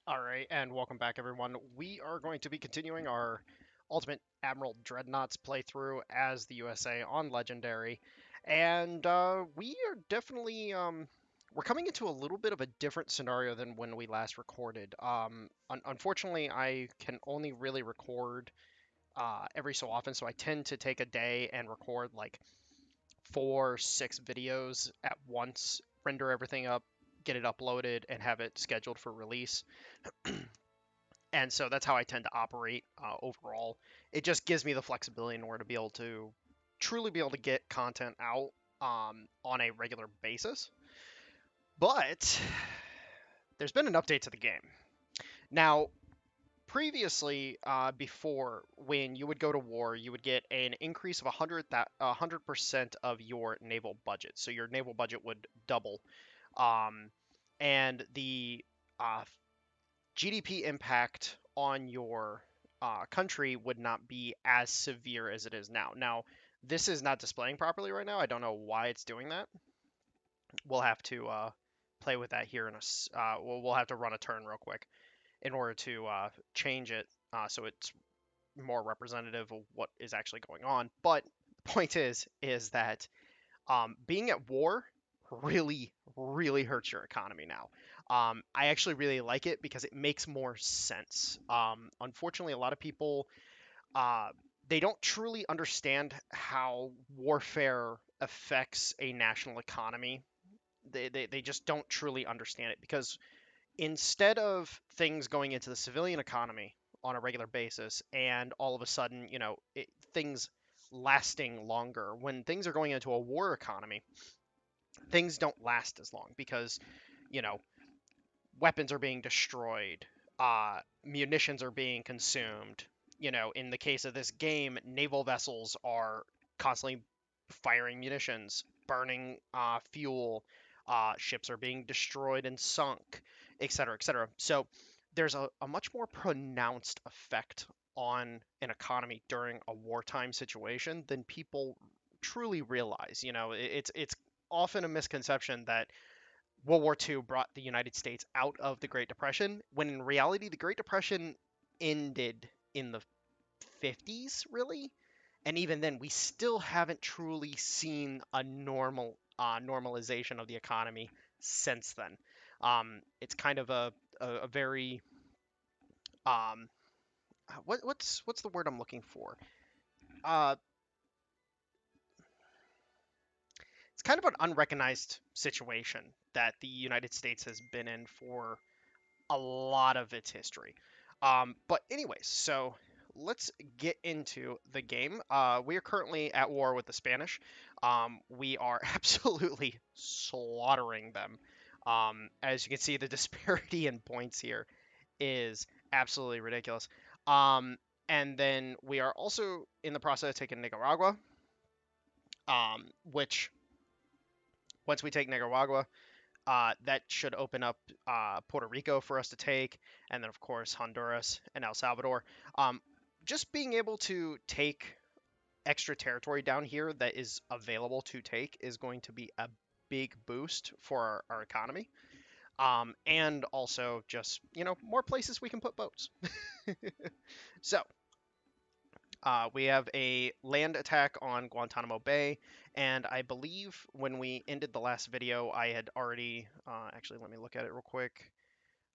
All right, and welcome back, everyone. We are going to be continuing our Ultimate Admiral Dreadnoughts playthrough as the USA on Legendary, and we are definitely we're coming into a little bit of a different scenario than when we last recorded. Unfortunately, I can only really record every so often, so I tend to take a day and record like 4, 6 videos at once, render everything up, get it uploaded, and have it scheduled for release. And so that's how I tend to operate overall. It just gives me the flexibility in order to be able to truly be able to get content out on a regular basis. But there's been an update to the game. Now, previously, before, when you would go to war, you would get an increase of 100% of your naval budget. So your naval budget would double. Um, and the GDP impact on your country would not be as severe as it is now. Now, this is not displaying properly right now. I don't know why it's doing that. We'll have to play with that here in we'll have to run a turn real quick in order to change it so it's more representative of what is actually going on. But the point is that being at war really, really hurts your economy now. I actually really like it because it makes more sense. Unfortunately, a lot of people uh, they don't truly understand how warfare affects a national economy. They just don't truly understand it because instead of things going into the civilian economy on a regular basis and all of a sudden, things lasting longer, when things are going into a war economy, things don't last as long because, you know, weapons are being destroyed, munitions are being consumed. In the case of this game, naval vessels are constantly firing munitions, burning fuel, ships are being destroyed and sunk, etc., etc. So there's a much more pronounced effect on an economy during a wartime situation than people truly realize. It's often a misconception that World War II brought the United States out of the Great Depression, when in reality, the Great Depression ended in the 50s, really. And even then, we still haven't truly seen a normalization of the economy since then. It's kind of a very what's the word I'm looking for? Uh, it's kind of an unrecognized situation that the United States has been in for a lot of its history. But anyways, so let's get into the game. We are currently at war with the Spanish. We are absolutely slaughtering them. As you can see, the disparity in points here is absolutely ridiculous. And then we are also in the process of taking Nicaragua, which once we take Nicaragua, that should open up Puerto Rico for us to take, and then of course Honduras and El Salvador. Just being able to take extra territory down here that is available to take is going to be a big boost for our economy. And also just more places we can put boats. So we have a land attack on Guantanamo Bay, and I believe when we ended the last video, I had already actually let me look at it real quick.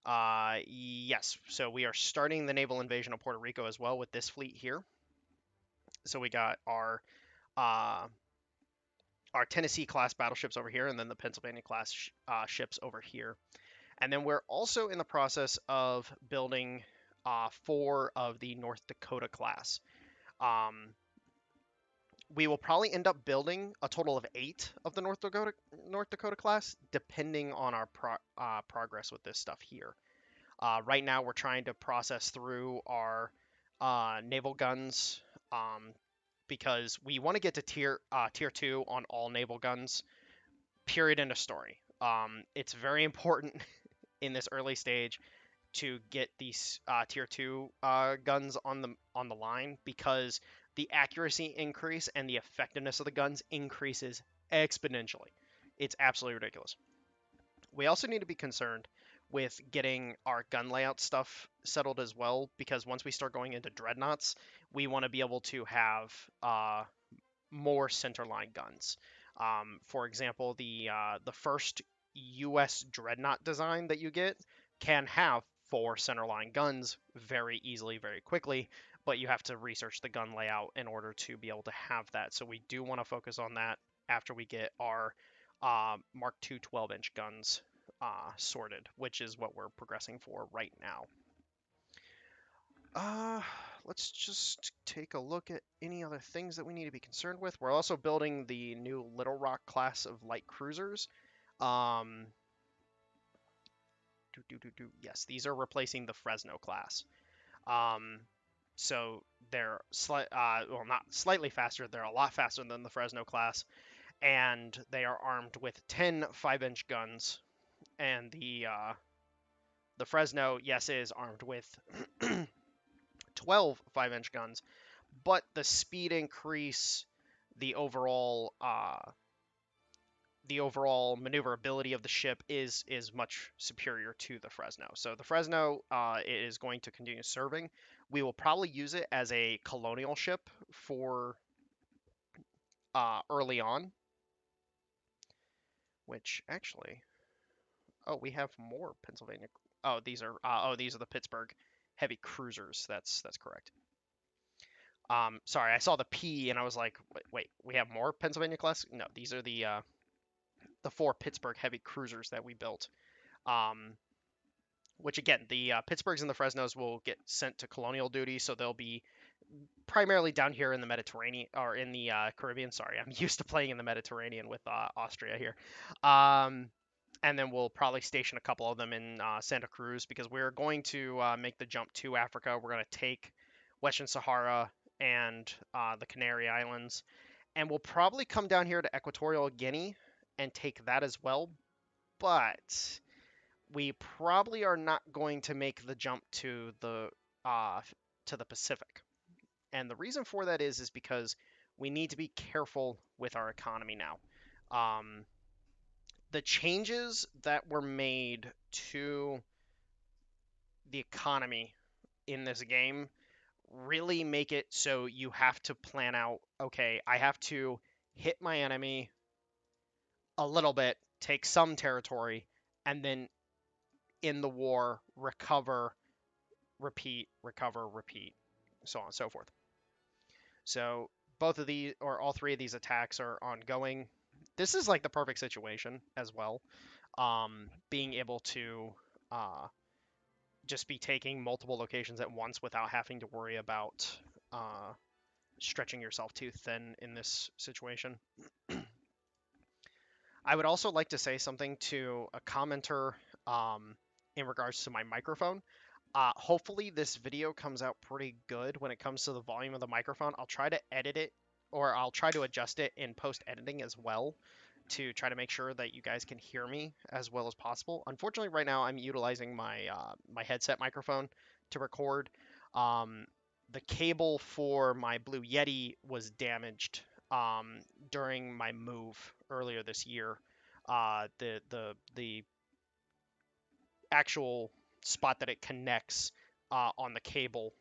Yes, so we are starting the naval invasion of Puerto Rico as well with this fleet here. So we got uh, our Tennessee class battleships over here, and then the Pennsylvania class ships over here. And then we're also in the process of building 4 of the North Dakota class. We will probably end up building a total of 8 of the North Dakota class, depending on our progress with this stuff here. Right now, we're trying to process through our naval guns because we want to get to tier 2 on all naval guns. Period. End of story. It's very important in this early stage to get these tier 2 guns on the line because the accuracy increase and the effectiveness of the guns increases exponentially. It's absolutely ridiculous. We also need to be concerned with getting our gun layout stuff settled as well, because once we start going into Dreadnoughts, we want to be able to have more centerline guns. For example, the first U.S. Dreadnought design that you get can have 4 centerline guns very easily, very quickly, but you have to research the gun layout in order to be able to have that. So we do want to focus on that after we get our Mark II 12-inch guns sorted, which is what we're progressing for right now. Uh, let's just take a look at any other things that we need to be concerned with. We're also building the new Little Rock class of light cruisers. Um, Yes, these are replacing the Fresno class. Um, so they're well, not slightly faster. They're a lot faster than the Fresno class, and they are armed with 10 5-inch guns. And the Fresno, yes, is armed with 12 5-inch guns, but the speed increase, the overall maneuverability of the ship is much superior to the Fresno. So the Fresno is going to continue serving. We will probably use it as a colonial ship for early on, which actually, oh, we have more Pennsylvania. Oh, these are the Pittsburgh heavy cruisers. That's correct. Sorry, I saw the P and I was like, wait, we have more Pennsylvania class? No, these are the 4 Pittsburgh heavy cruisers that we built. Which again, the Pittsburghs and the Fresnos will get sent to colonial duty, so they'll be primarily down here in the Mediterranean or in the Caribbean. Sorry, I'm used to playing in the Mediterranean with Austria here. And then we'll probably station a couple of them in Santa Cruz, because we're going to make the jump to Africa. We're going to take Western Sahara and the Canary Islands, and we'll probably come down here to Equatorial Guinea and take that as well. But we probably are not going to make the jump to the Pacific. And the reason for that is because we need to be careful with our economy now. The changes that were made to the economy in this game really make it so you have to plan out, okay, I have to hit my enemy a little bit, take some territory, and then in the war, recover, repeat, recover, repeat, so on and so forth. So both of these, or all 3 of these attacks are ongoing. This is like the perfect situation as well. Being able to just be taking multiple locations at once without having to worry about stretching yourself too thin in this situation. I would also like to say something to a commenter in regards to my microphone. Hopefully this video comes out pretty good when it comes to the volume of the microphone. I'll try to edit it, or I'll try to adjust it in post-editing as well, to try to make sure that you guys can hear me as well as possible. Unfortunately, right now I'm utilizing my my headset microphone to record. The cable for my Blue Yeti was damaged during my move earlier this year. The actual spot that it connects on the cable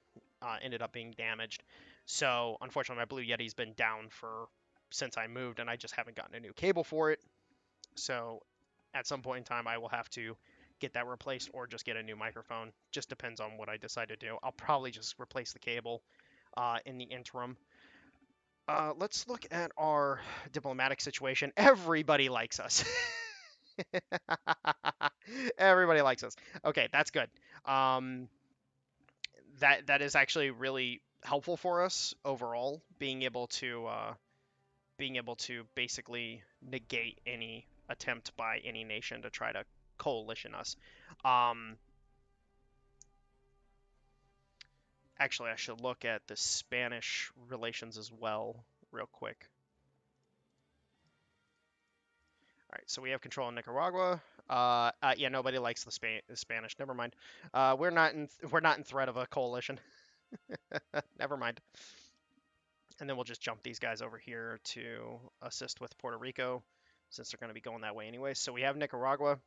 ended up being damaged. So unfortunately, my Blue Yeti's been down since I moved, and I just haven't gotten a new cable for it. So at some point in time, I will have to get that replaced or just get a new microphone. Just depends on what I decide to do. I'll probably just replace the cable in the interim. Let's look at our diplomatic situation. Everybody likes us. Everybody likes us. Okay, that's good. That is actually really helpful for us overall, being able to basically negate any attempt by any nation to try to coalition us. Actually, I should look at the Spanish relations as well, real quick. All right, so we have control in Nicaragua. Yeah, nobody likes the Spanish. Never mind. We're not in threat of a coalition. Never mind. And then we'll just jump these guys over here to assist with Puerto Rico, since they're going to be going that way anyway. So we have Nicaragua.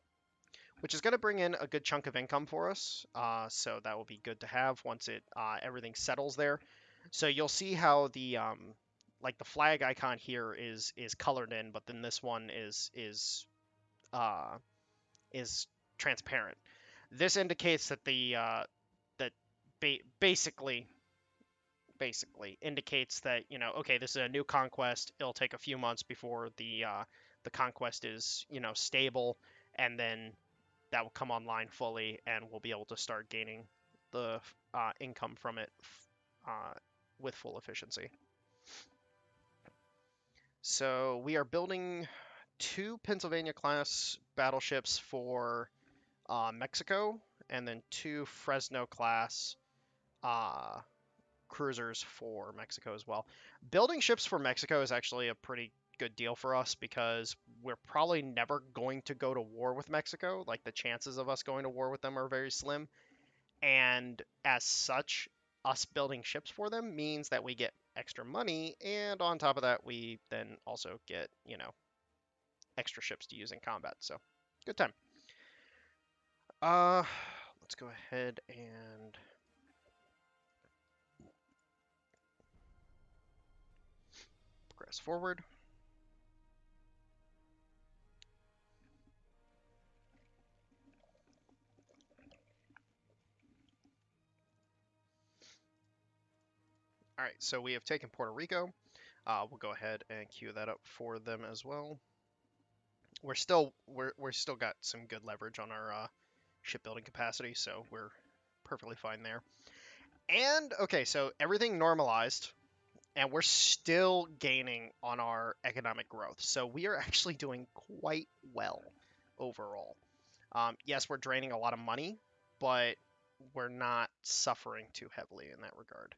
which is going to bring in a good chunk of income for us. So that will be good to have once it everything settles there. So you'll see how the like the flag icon here is colored in, but then this one is transparent. This indicates that the that basically indicates that, you know, okay, this is a new conquest. It'll take a few months before the conquest is, you know, stable, and then that will come online fully, and we'll be able to start gaining the income from it uh, with full efficiency. So we are building 2 Pennsylvania class battleships for Mexico, and then 2 Fresno class uh, cruisers for Mexico as well. Building ships for Mexico is actually a pretty good deal for us because we're probably never going to go to war with Mexico. Like, the chances of us going to war with them are very slim. And as such, us building ships for them means that we get extra money, and on top of that, we then also get, you know, extra ships to use in combat. So, good time. Let's go ahead and progress forward. All right, so we have taken Puerto Rico. We'll go ahead and queue that up for them as well. We're still got some good leverage on our shipbuilding capacity, so we're perfectly fine there. And okay, so everything normalized, and we're still gaining on our economic growth. So we are actually doing quite well overall. Yes, we're draining a lot of money, but we're not suffering too heavily in that regard.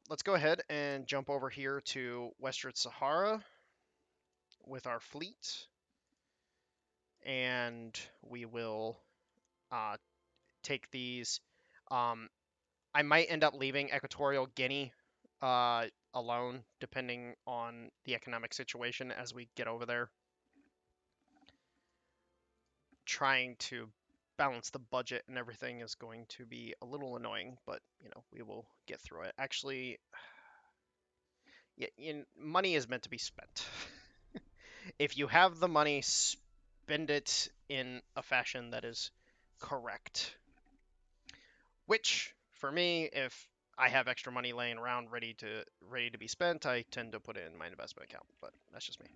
Let's go ahead and jump over here to Western Sahara with our fleet, and we will take these. I might end up leaving Equatorial Guinea alone, depending on the economic situation as we get over there. Trying to balance the budget and everything is going to be a little annoying, but you know, we will get through it. Actually, yeah, money is meant to be spent. If you have the money, spend it in a fashion that is correct. Which, for me, if I have extra money laying around ready to be spent, I tend to put it in my investment account. But that's just me.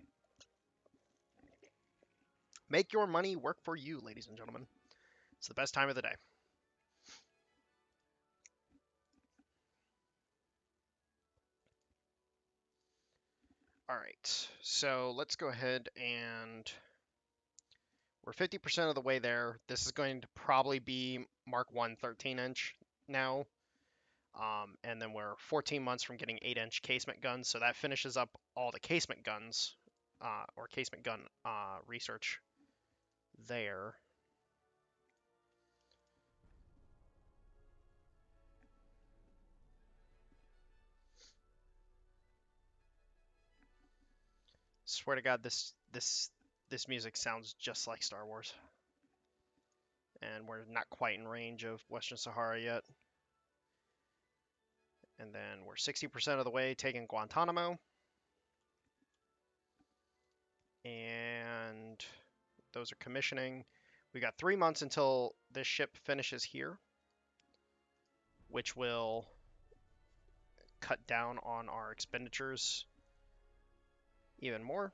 Make your money work for you, ladies and gentlemen. It's the best time of the day. All right, so let's go ahead and we're 50% of the way there. This is going to probably be Mark 1 13-inch now. And then we're 14 months from getting 8-inch casement guns, so that finishes up all the casement guns, or casement gun research there. Swear to God, this music sounds just like Star Wars, and we're not quite in range of Western Sahara yet. And then we're 60% of the way taking Guantanamo. And those are commissioning. We got 3 months until this ship finishes here, which will cut down on our expenditures even more.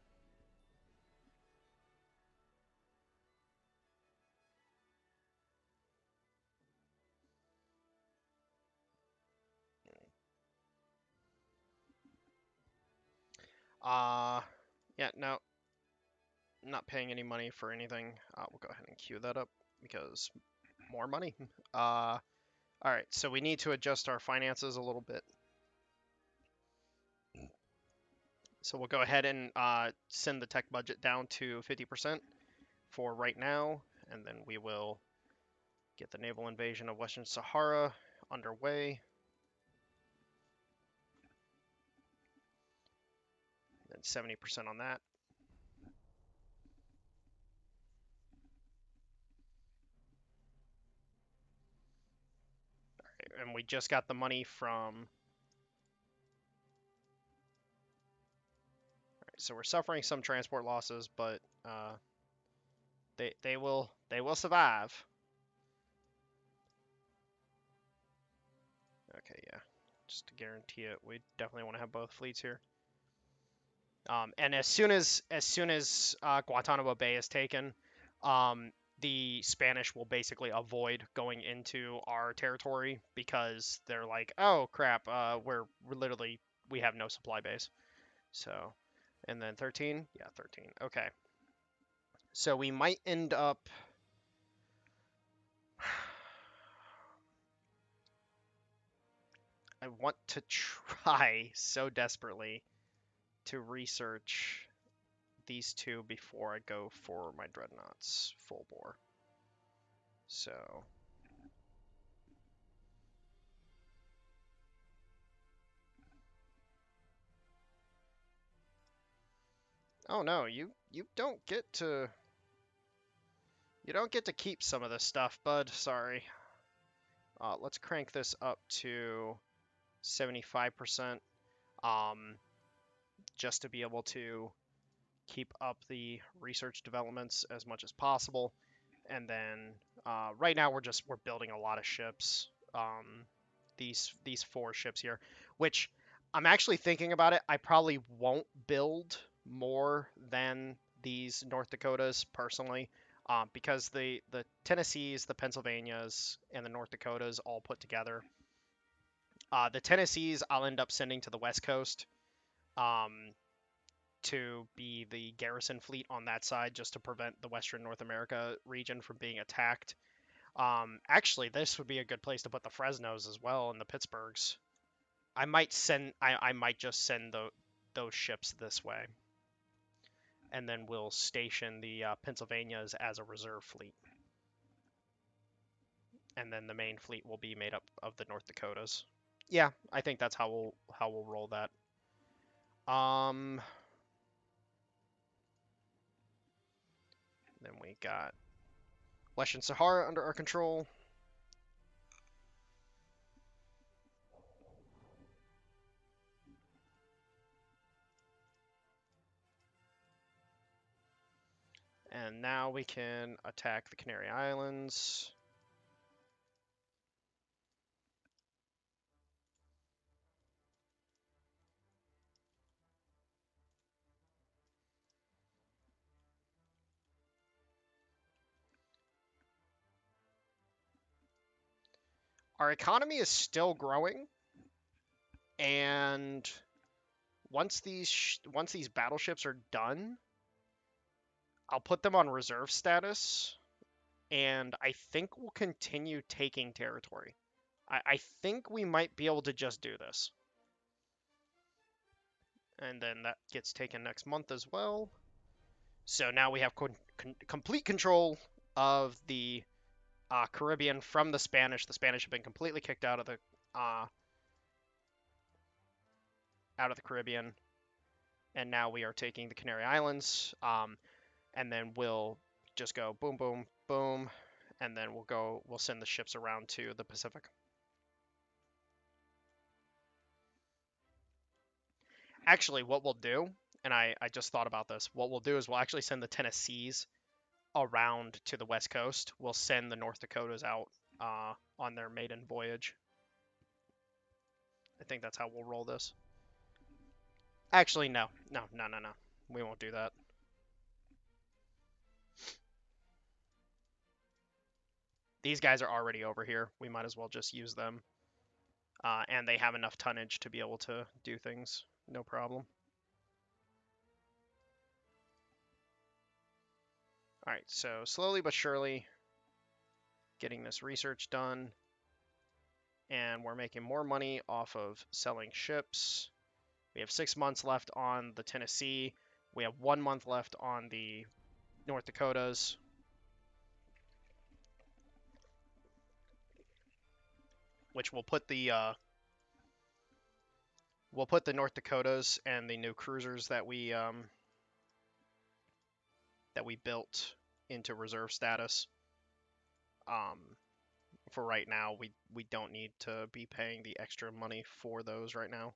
Yeah, no, not paying any money for anything. We'll go ahead and queue that up because more money. All right, so we need to adjust our finances a little bit. So we'll go ahead and send the tech budget down to 50% for right now, and then we will get the naval invasion of Western Sahara underway. Then 70% on that. and we just got the money from. So we're suffering some transport losses, but they will survive. Okay, yeah, just to guarantee it, we definitely want to have both fleets here. And as soon as Guantanamo Bay is taken, the Spanish will basically avoid going into our territory because they're like, oh crap, we're literally we have no supply base. So, and then 13, yeah, 13. Okay, so we might end up. I want to try so desperately to research these two before I go for my Dreadnoughts full bore. So. Oh no, you don't get to keep some of this stuff, bud. Sorry. Let's crank this up to 75%, just to be able to keep up the research developments as much as possible. And then right now we're building a lot of ships. These 4 ships here, which I'm actually thinking about it. I probably won't build more than these North Dakotas personally, because the Tennessees, the Pennsylvanias, and the North Dakotas all put together. The Tennessees I'll end up sending to the West Coast, to be the garrison fleet on that side, just to prevent the Western North America region from being attacked. Actually, this would be a good place to put the Fresnos as well, and the Pittsburghs. I might just send those ships this way, and then we'll station the Pennsylvanias as a reserve fleet, and then the main fleet will be made up of the North Dakotas. Yeah, I think that's how we'll roll that. Then we got Western Sahara under our control. And now we can attack the Canary Islands. Our economy is still growing, and once these battleships are done, I'll put them on reserve status, and I think we'll continue taking territory. I think we might be able to just do this. And then that gets taken next month as well. So now we have complete control of the Caribbean from the Spanish. The Spanish have been completely kicked out of the Caribbean, and now we are taking the Canary Islands. And then we'll just go boom, boom, boom, and then we'll send the ships around to the Pacific. Actually, what we'll do, and I just thought about this, what we'll do is we'll actually send the Tennessees around to the West Coast. We'll send the North Dakotas out on their maiden voyage. I think that's how we'll roll this. Actually, no. We won't do that. These guys are already over here. We might as well just use them. And they have enough tonnage to be able to do things. No problem. Alright, so slowly but surely getting this research done. And we're making more money off of selling ships. We have 6 months left on the Tennessee. We have 1 month left on the North Dakotas. Which will put the North Dakotas and the new cruisers that we built into reserve status. for right now, we don't need to be paying the extra money for those right now.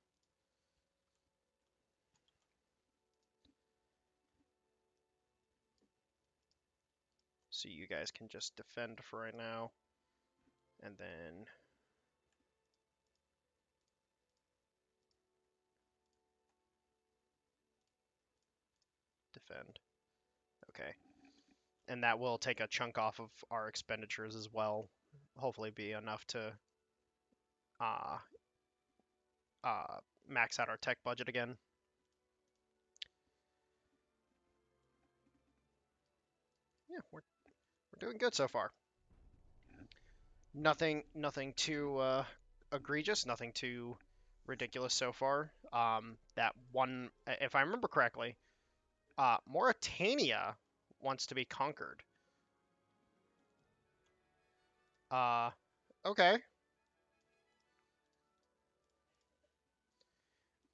So you guys can just defend for right now, and then defend. Okay. And that will take a chunk off of our expenditures as well. Hopefully be enough to uh, uh, max out our tech budget again. Yeah, we're doing good so far. Nothing too egregious, nothing too ridiculous so far. That one, if I remember correctly, Mauritania wants to be conquered. Uh, okay.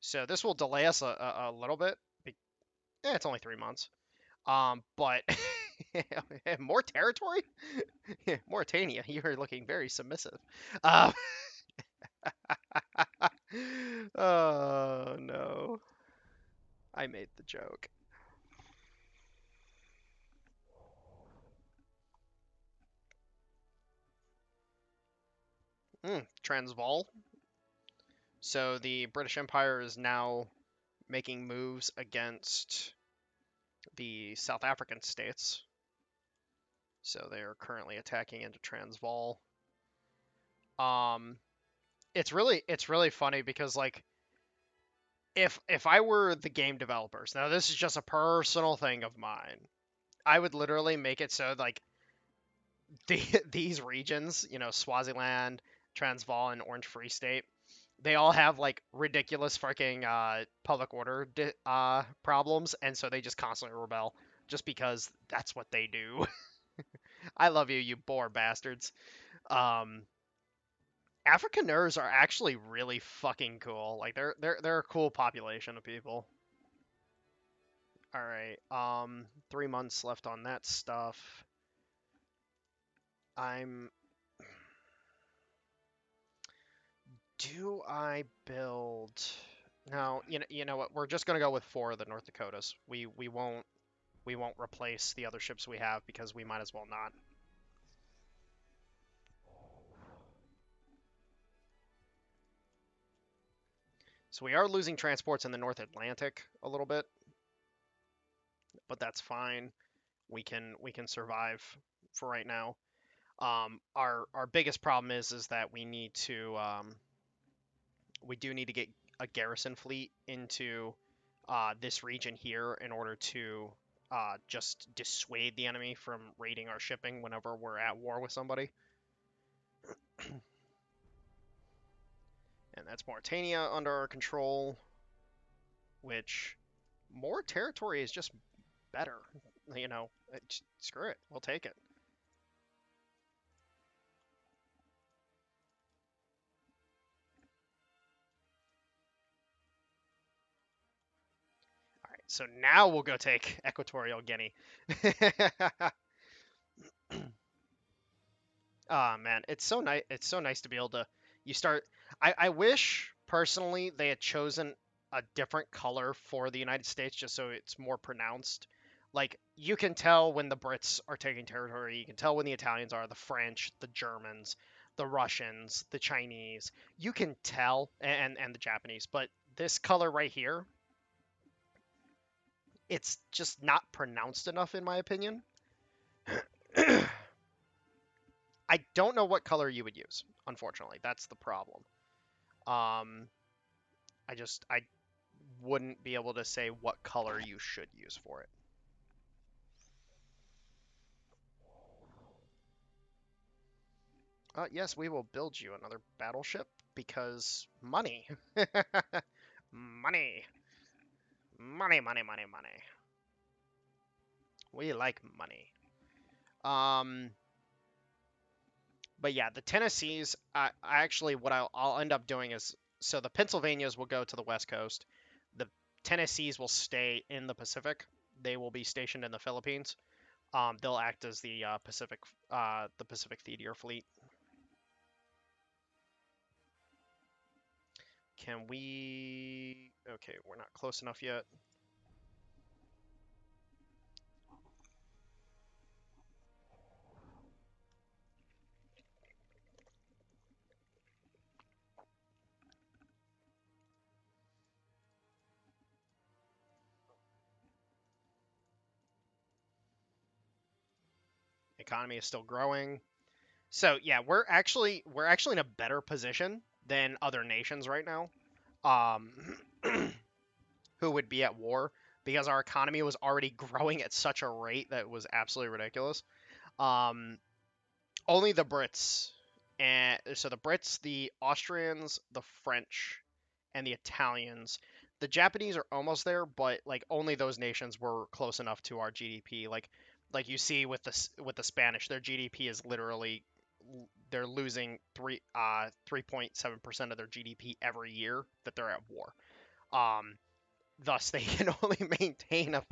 So this will delay us a little bit. It's only 3 months. But more territory? Mauritania, you're looking very submissive. Um, oh no, I made the joke. Transvaal. So the British Empire is now making moves against the South African states. So they are currently attacking into Transvaal. Um, it's really funny because like if I were the game developers, now this is just a personal thing of mine, I would literally make it so like these regions, Swaziland, Transvaal, and Orange Free State, they all have like ridiculous fucking public order problems, and so they just constantly rebel just because that's what they do. I love you, you Boer bastards. Um, Afrikaners are actually really fucking cool. Like they're a cool population of people. All right. 3 months left on that stuff. I'm. Do I build? No. You know what? We're just gonna go with 4 of the North Dakotas. We won't replace the other ships we have because we might as well not. So we are losing transports in the North Atlantic a little bit, but that's fine. We can survive for right now. Our biggest problem is that we do need to get a garrison fleet into this region here in order to just dissuade the enemy from raiding our shipping whenever we're at war with somebody. And that's Mauritania under our control, which more territory is just better. Screw it, we'll take it. All right, so now we'll go take Equatorial Guinea. Oh man, it's so nice. It's so nice to be able to. You start. I wish personally they had chosen a different color for the United States just so it's more pronounced. Like you can tell when the Brits are taking territory. You can tell when the Italians are, the French, the Germans, the Russians, the Chinese. You can tell, and the Japanese. But this color right here, it's just not pronounced enough in my opinion. I don't know what color you would use. Unfortunately, that's the problem. Um, I wouldn't be able to say what color you should use for it. Yes, we will build you another battleship because money. Money. Money, money, money, money. We like money. Um, but yeah, the Tennessees, I actually, what I'll end up doing is, so the Pennsylvanias will go to the West Coast. The Tennessees will stay in the Pacific. They will be stationed in the Philippines. They'll act as the Pacific Theater Fleet. Can we... Okay, we're not close enough yet. Economy is still growing. So yeah, we're actually in a better position than other nations right now, um, who would be at war because our economy was already growing at such a rate that was absolutely ridiculous. Um, Only the Brits, and so the Brits, the Austrians, the French, and the Italians. The Japanese are almost there, but like only those nations were close enough to our GDP. Like you see with the Spanish, their GDP is literally they're losing 3.7% of their GDP every year that they're at war. Um, Thus they can only maintain a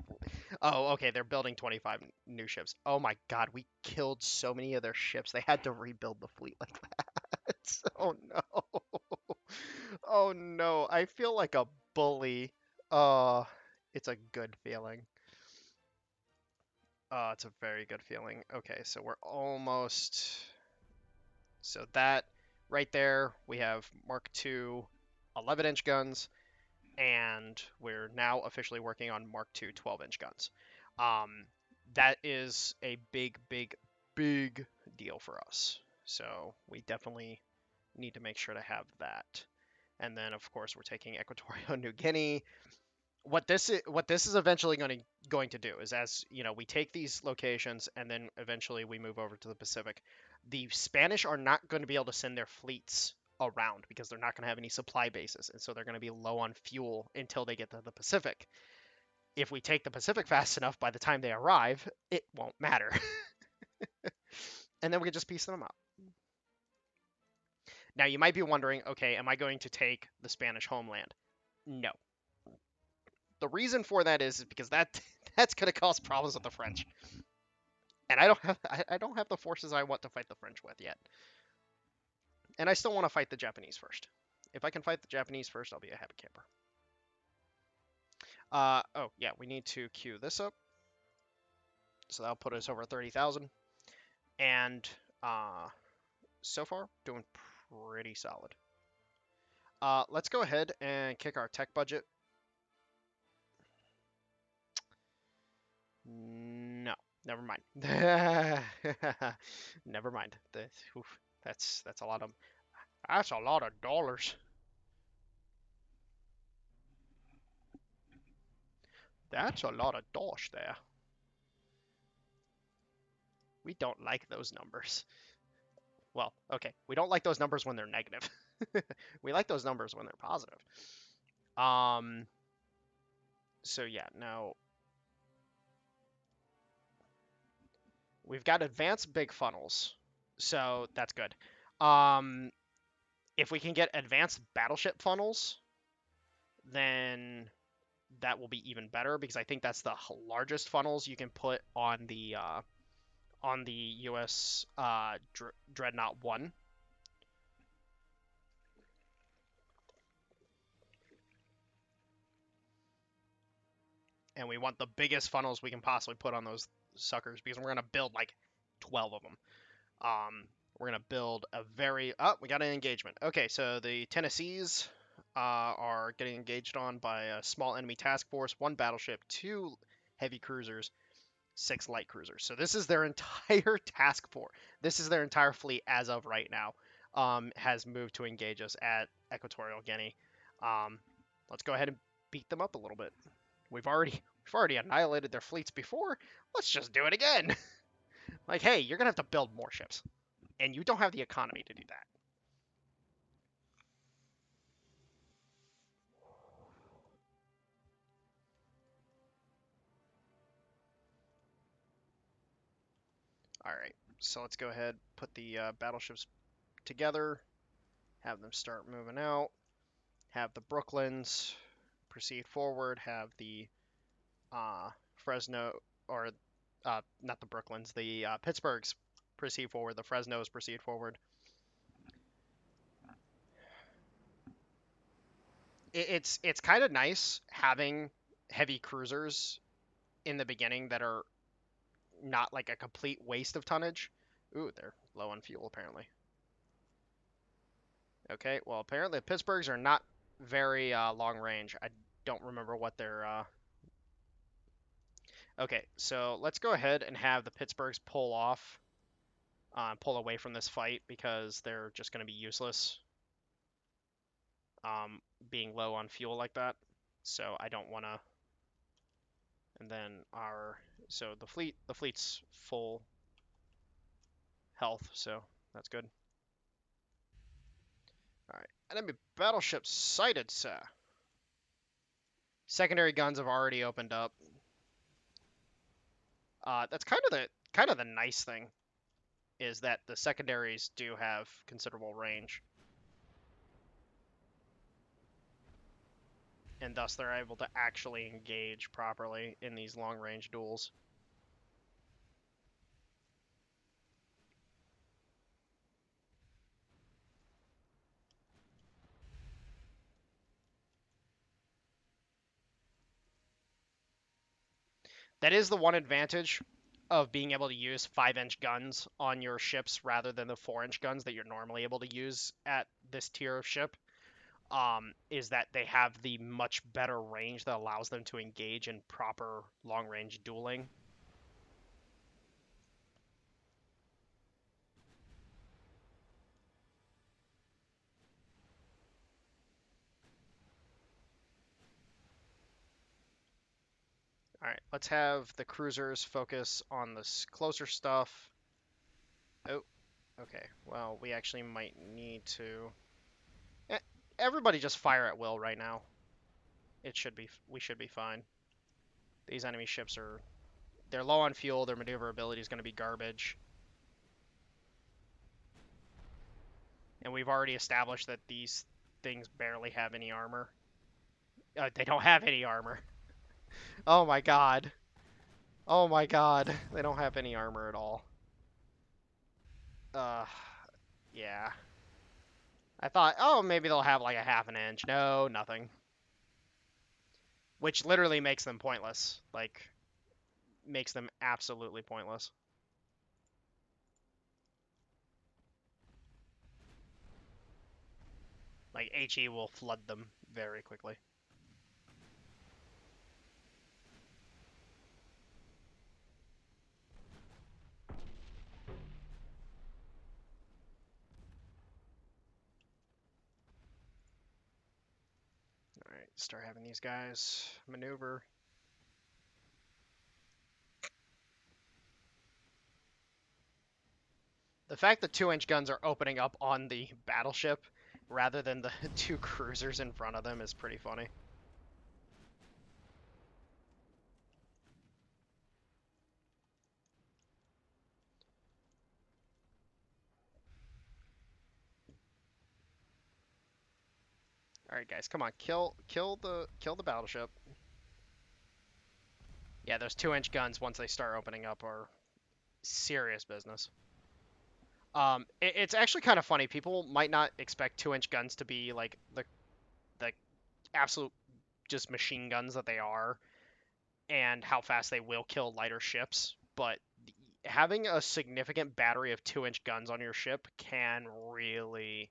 Oh, okay, they're building 25 new ships. Oh my god, we killed so many of their ships. They had to rebuild the fleet like that. Oh no. Oh no, I feel like a bully. Oh, it's a good feeling. Oh, it's a very good feeling. Okay, so we're almost... So that right there, we have Mark II 11-inch guns, and we're now officially working on Mark II 12-inch guns. Um, that is a big, big, big deal for us. So we definitely need to make sure to have that. And then, of course, we're taking Equatorial New Guinea. What this is eventually going to do is, as you know, we take these locations and then eventually we move over to the Pacific. The Spanish are not going to be able to send their fleets around because they're not going to have any supply bases, and so they're going to be low on fuel until they get to the Pacific. If we take the Pacific fast enough, by the time they arrive, it won't matter. And then we can just piece them up. Now, you might be wondering, okay, am I going to take the Spanish homeland? No. The reason for that is because that's going to cause problems with the French, and I don't have the forces I want to fight the French with yet, and I still want to fight the Japanese first. If I can fight the Japanese first, I'll be a happy camper. Oh yeah, we need to queue this up, so that'll put us over 30,000, and so far doing pretty solid. Let's go ahead and kick our tech budget. No, never mind. Never mind. That's a lot of dollars. That's a lot of dosh there. We don't like those numbers. Well, okay, we don't like those numbers when they're negative. We like those numbers when they're positive. Um, so yeah, now we've got advanced big funnels, so that's good. Um, if we can get advanced battleship funnels, then that will be even better because I think that's the largest funnels you can put on the U.S. Dreadnought 1. And we want the biggest funnels we can possibly put on those suckers because we're going to build like 12 of them. We're going to build a very... Oh, we got an engagement. Okay, so the Tennessees are getting engaged on by a small enemy task force, 1 battleship, 2 heavy cruisers, 6 light cruisers. So this is their entire task force. This is their entire fleet as of right now. Has moved to engage us at Equatorial Guinea. Let's go ahead and beat them up a little bit. We've already annihilated their fleets before. Let's just do it again. Like, hey, you're gonna have to build more ships, and you don't have the economy to do that. All right, so let's go ahead, put the battleships together, have them start moving out, have the Brooklyns proceed forward, have the Fresno, or not the Brooklyns, the Pittsburghs proceed forward, the Fresnos proceed forward. it's kind of nice having heavy cruisers in the beginning that are not like a complete waste of tonnage. Ooh, they're low on fuel apparently. Okay, well apparently the Pittsburghs are not very long range. I don't remember what their Okay, so let's go ahead and have the Pittsburghs pull off, pull away from this fight because they're just going to be useless, being low on fuel like that. So I don't want to. And then so the fleet's full health, so that's good. All right, enemy battleship sighted, sir. Secondary guns have already opened up. That's kind of the nice thing is that the secondaries do have considerable range, and thus they're able to actually engage properly in these long-range duels. That is the one advantage of being able to use 5-inch guns on your ships rather than the 4-inch guns that you're normally able to use at this tier of ship. Is that they have the much better range that allows them to engage in proper long-range dueling. All right, let's have the cruisers focus on this closer stuff. Oh, okay. Well, we actually might need to. Everybody just fire at will right now. We should be fine. These enemy ships they're low on fuel. Their maneuverability is going to be garbage. And we've already established that these things barely have any armor. They don't have any armor. Oh my god. Oh my god. They don't have any armor at all. Uh, yeah. I thought, oh, maybe they'll have like a half an inch. No, nothing. Which literally makes them pointless. Like, makes them absolutely pointless. Like, HE will flood them very quickly. Alright, start having these guys maneuver. The fact that 2-inch guns are opening up on the battleship rather than the 2 cruisers in front of them is pretty funny. All right, guys, come on, kill the battleship. Yeah, those 2-inch guns once they start opening up are serious business. It's actually kind of funny. People might not expect 2-inch guns to be like the absolute just machine guns that they are, and how fast they will kill lighter ships. But having a significant battery of 2-inch guns on your ship can really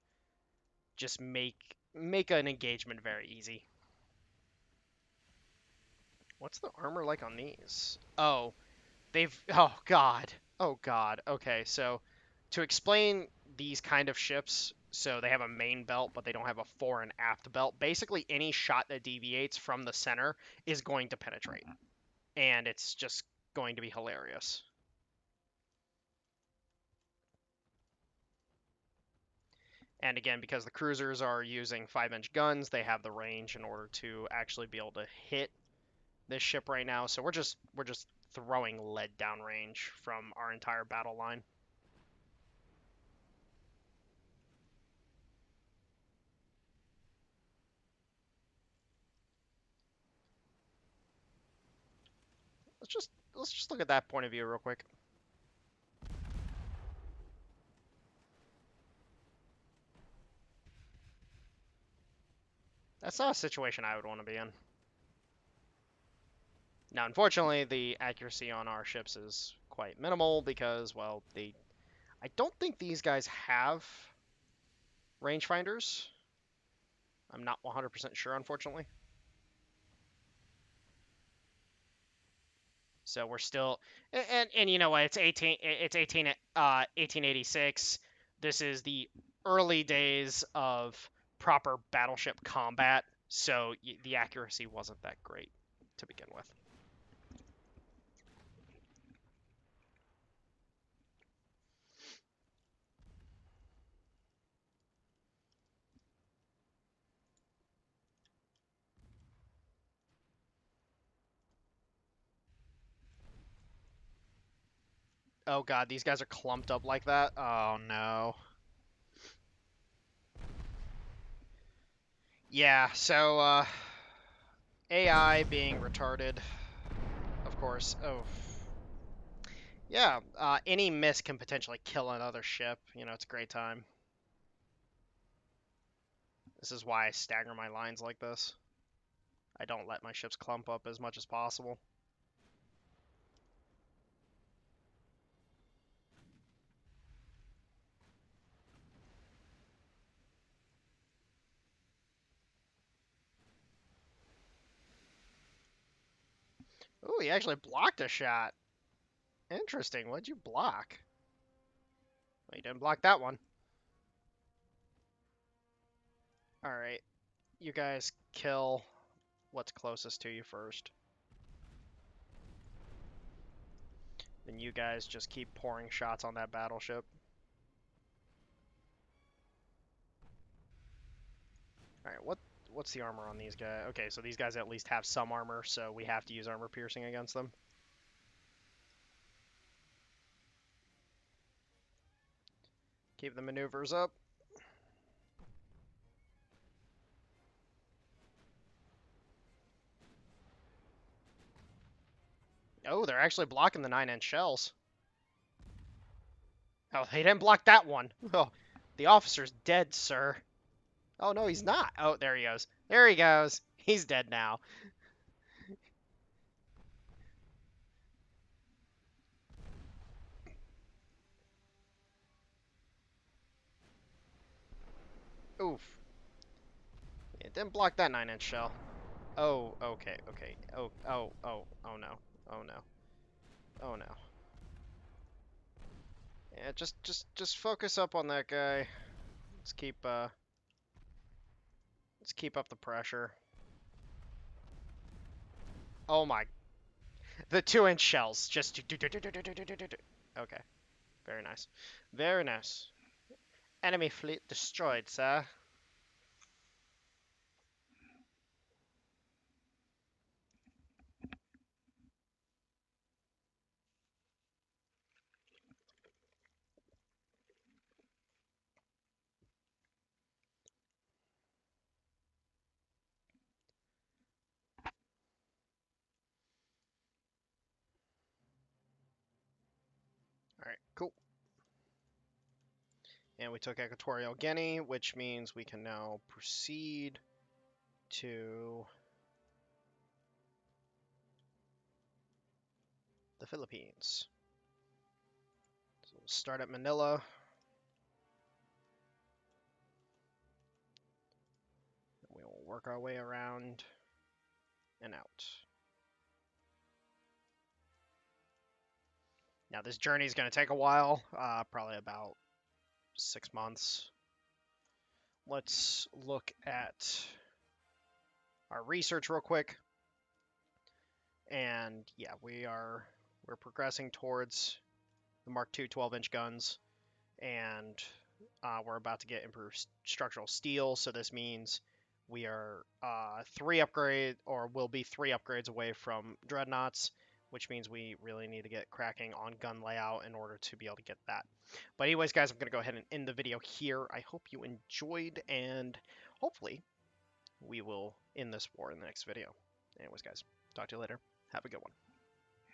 just make an engagement very easy. What's the armor like on these? Oh, oh god. Oh god. Okay, so to explain these kind of ships, so they have a main belt, but they don't have a fore and aft belt. Basically, any shot that deviates from the center is going to penetrate, and it's just going to be hilarious. And again, because the cruisers are using 5-inch guns, they have the range in order to actually be able to hit this ship right now. So we're just throwing lead downrange from our entire battle line. Let's just look at that point of view real quick. That's not a situation I would want to be in. Now, unfortunately, the accuracy on our ships is quite minimal because, well, I don't think these guys have rangefinders. I'm not 100% sure, unfortunately. So we're still, and you know what? It's 1886. This is the early days of proper battleship combat, so the accuracy wasn't that great to begin with. Oh god, these guys are clumped up like that? Oh no. Yeah, so AI being retarded, of course. Oh. Yeah, any miss can potentially kill another ship. You know, it's a great time. This is why I stagger my lines like this. I don't let my ships clump up as much as possible. Ooh, he actually blocked a shot. Interesting. What'd you block? Well, you didn't block that one. Alright. You guys kill what's closest to you first. Then you guys just keep pouring shots on that battleship. Alright, what's the armor on these guys? Okay, so these guys at least have some armor, so we have to use armor piercing against them. Keep the maneuvers up. Oh, they're actually blocking the 9-inch shells. Oh, they didn't block that one. Oh, the officer's dead, sir. Oh, no, he's not. Oh, there he goes. There he goes. He's dead now. Oof. It didn't block that 9-inch shell. Oh, okay, okay. Oh, oh no. Oh no. Oh no. Yeah, just focus up on that guy. Let's keep let's keep up the pressure. Oh my. The 2-inch shells just okay. Very nice. Very nice. Enemy fleet destroyed, sir. Alright, cool. And we took Equatorial Guinea, which means we can now proceed to the Philippines. So we'll start at Manila. We will work our way around and out. Now this journey is going to take a while, probably about 6 months. Let's look at our research real quick. And yeah, we're progressing towards the Mark II 12-inch guns, and we're about to get improved structural steel. So this means we are will be 3 upgrades away from Dreadnoughts, which means we really need to get cracking on gun layout in order to be able to get that. But anyways, guys, I'm going to go ahead and end the video here. I hope you enjoyed, and hopefully we will end this war in the next video. Anyways, guys, talk to you later. Have a good one.